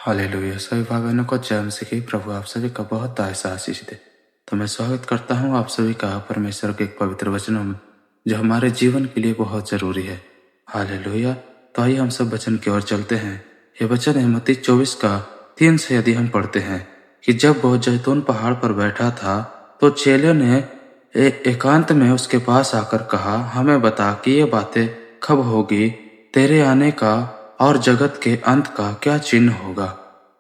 Hallelujah. सभी भाई बहनों को जय मसीह की। प्रभु आप सभी का बहुत ऐसा आशीष दे। तो मैं स्वागत करता हूँ आप सभी का परमेश्वर के एक पवित्र वचनों में, जो हमारे जीवन के लिए बहुत जरूरी है। हालेलुया। तो आइए हम सब वचन की ओर चलते हैं। ये वचन है मत्ती 24 का 3 से यदि हम पढ़ते हैं कि जब वो जैतून पहाड़ पर बैठा था तो चेलों ने एकांत में उसके पास आकर कहा, हमें बता कि ये बातें कब होगी, तेरे आने का और जगत के अंत का क्या चिन्ह होगा।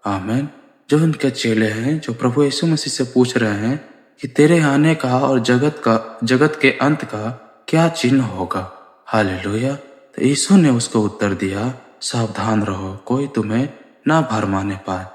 आमीन। जो उनके चेले हैं, जो प्रभु यीशु मसीह से पूछ रहे हैं कि तेरे आने का और जगत के अंत का क्या चिन्ह होगा। हालेलुया। तो यीशु ने उसको उत्तर दिया, सावधान रहो, कोई तुम्हें ना भरमाने पाए।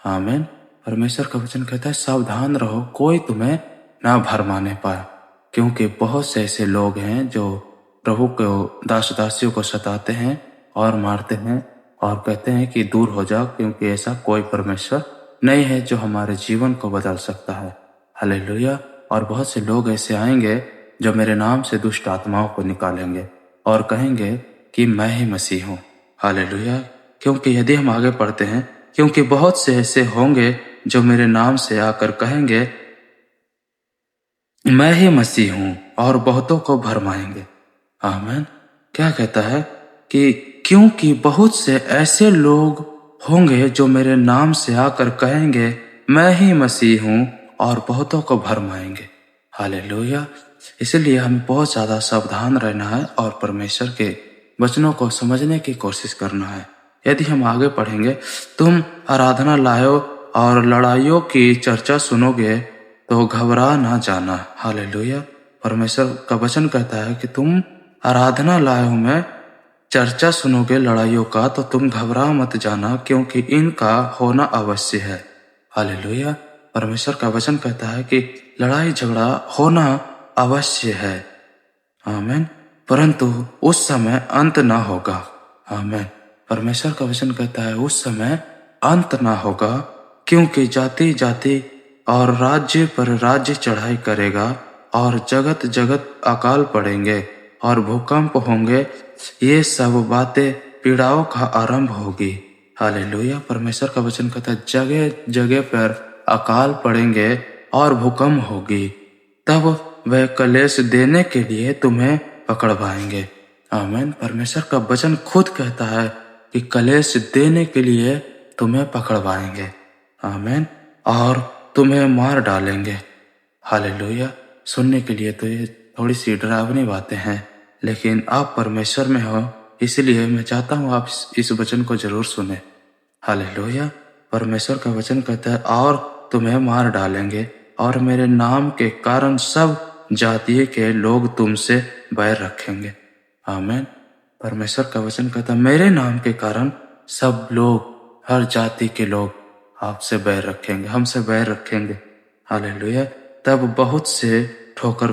आमीन। परमेश्वर का वचन कहता है सावधान रहो, कोई तुम्हें ना भरमाने पाए, क्योंकि बहुत से ऐसे लोग हैं जो प्रभु को दास दासियों को सताते हैं और मारते हैं और कहते हैं कि दूर हो जाओ, क्योंकि ऐसा कोई परमेश्वर नहीं है जो हमारे जीवन को बदल सकता है। हालेलुया। और बहुत से लोग ऐसे आएंगे जो मेरे नाम से दुष्ट आत्माओं को निकालेंगे और कहेंगे कि मैं ही मसीह हूँ। हालेलुया। क्योंकि यदि हम आगे पढ़ते हैं, क्योंकि बहुत से ऐसे होंगे जो मेरे नाम से आकर कहेंगे मैं ही मसीह हूँ और बहुतों को भरमाएंगे। आमीन। क्या कहता है कि क्योंकि बहुत से ऐसे लोग होंगे जो मेरे नाम से आकर कहेंगे मैं ही मसीह हूँ और बहुतों को भरमाएंगे। हालेलुया। इसलिए हमें बहुत ज़्यादा सावधान रहना है और परमेश्वर के वचनों को समझने की कोशिश करना है। यदि हम आगे पढ़ेंगे, तुम आराधना लायो और लड़ाइयों की चर्चा सुनोगे तो घबरा ना जाना। हालेलुया। परमेश्वर का वचन कहता है कि तुम आराधना लायों में चर्चा सुनोगे लड़ाइयों का तो तुम घबरा मत जाना, क्योंकि इनका होना अवश्य है। हालेलुया। परमेश्वर का वचन कहता है कि लड़ाई झगड़ा होना अवश्य है। आमीन। परंतु उस समय अंत ना होगा। आमीन। परमेश्वर का वचन कहता है उस समय अंत ना होगा, क्योंकि जाति जाति और राज्य पर राज्य चढ़ाई करेगा और जगत जगत अकाल पड़ेंगे और भूकंप होंगे। ये सब बातें पीड़ाओं का आरंभ होगी। हालेलुया। परमेश्वर का वचन कहता है जगह जगह पर अकाल पड़ेंगे और भूकंप होगी, तब वह कलेश देने के लिए तुम्हें पकड़वाएंगे। आमीन। परमेश्वर का वचन खुद कहता है कि कलेश देने के लिए तुम्हें पकड़वाएंगे। आमीन। और तुम्हें मार डालेंगे। हालेलुया। सुनने के लिए तो ये थोड़ी सी डरावनी बातें हैं, लेकिन आप परमेश्वर में हो, इसलिए मैं चाहता हूँ आप इस वचन को जरूर सुने। हालेलुया। परमेश्वर का वचन कहता है और तुम्हें मार डालेंगे और मेरे नाम के कारण सब जातियों के लोग तुमसे बैर रखेंगे। आमीन। परमेश्वर का वचन कहता है मेरे नाम के कारण सब लोग, हर जाति के लोग आपसे बैर रखेंगे, हमसे बैर रखेंगे। हालेलुया। तब बहुत से ठोकर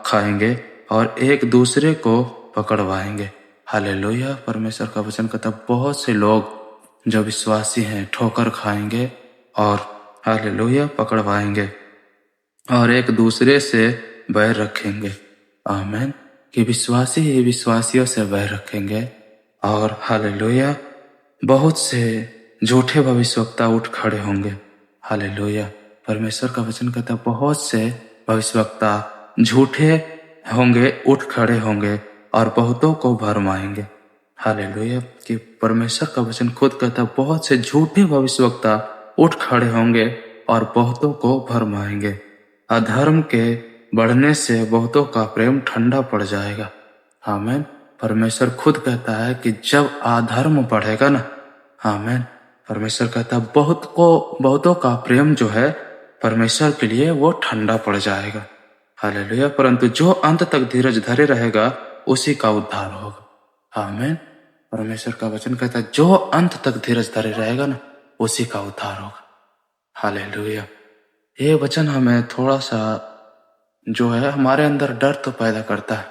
खाएंगे और एक दूसरे को पकड़वाएंगे। हालेलुया। परमेश्वर का वचन कहता है बहुत से लोग जो विश्वासी हैं ठोकर खाएंगे और हालेलुया पकड़वाएंगे और एक दूसरे से बैर रखेंगे। आमीन। कि विश्वासी ही विश्वासियों से बैर रखेंगे और हालेलुया बहुत से झूठे भविष्यवक्ता उठ खड़े होंगे। हालेलुया। परमेश्वर का वचन कहता है बहुत से भविष्यवक्ता झूठे होंगे, उठ खड़े होंगे और बहुतों को भरमाएंगे। हालेलुया। कि परमेश्वर का वचन खुद कहता है बहुत से झूठे भविष्यवक्ता उठ खड़े होंगे और बहुतों को भरमाएंगे। अधर्म के बढ़ने से बहुतों का प्रेम ठंडा पड़ जाएगा। आमीन। परमेश्वर खुद कहता है कि जब अधर्म बढ़ेगा ना, आमीन, परमेश्वर कहता है बहुतों का प्रेम जो है परमेश्वर के लिए वो ठंडा पड़ जाएगा। हालेलुया। परंतु जो अंत तक धीरज धरे रहेगा उसी का उद्धार होगा। आमीन। परमेश्वर का वचन कहता है जो अंत तक धीरज धरे रहेगा ना उसी का उद्धार होगा। हालेलुया। ये वचन हमें थोड़ा सा जो है हमारे अंदर डर तो पैदा करता है,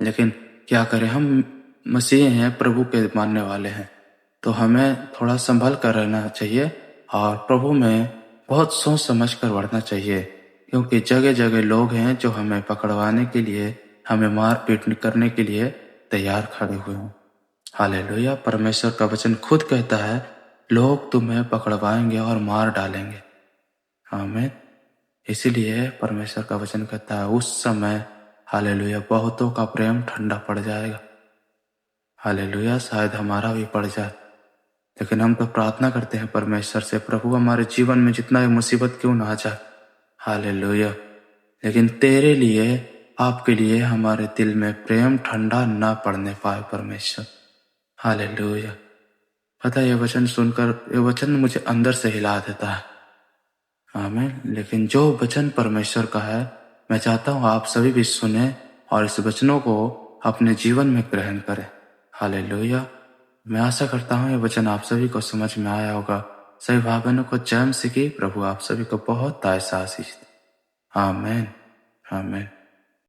लेकिन क्या करें, हम मसीह हैं, प्रभु के मानने वाले हैं, तो हमें थोड़ा संभल कर रहना चाहिए और प्रभु में बहुत सोच समझ कर बढ़ना चाहिए, क्योंकि जगह जगह लोग हैं जो हमें पकड़वाने के लिए, हमें मार पीट करने के लिए तैयार खड़े हुए हैं। हालेलुया। परमेश्वर का वचन खुद कहता है लोग तुम्हें पकड़वाएंगे और मार डालेंगे। आमीन। इसीलिए परमेश्वर का वचन कहता है उस समय हालेलुया बहुतों का प्रेम ठंडा पड़ जाएगा। हालेलुया, शायद हमारा भी पड़ जाए, लेकिन हम तो प्रार्थना करते हैं परमेश्वर से, प्रभु हमारे जीवन में जितना भी मुसीबत क्यों ना आ जाए, हालेलुया, लेकिन तेरे लिए, आपके लिए हमारे दिल में प्रेम ठंडा ना पड़ने पाए परमेश्वर। हालेलुया। पता है, ये वचन सुनकर, ये वचन मुझे अंदर से हिला देता है। आमीन। लेकिन जो वचन परमेश्वर का है, मैं चाहता हूँ आप सभी भी सुने और इस वचनों को अपने जीवन में ग्रहण करें। हालेलुया। मैं आशा करता हूँ ये वचन आप सभी को समझ में आया होगा। सभी भाई बहनों को जय मसीह की। प्रभु आप सभी को बहुत आशीष दे। आमीन। आमीन।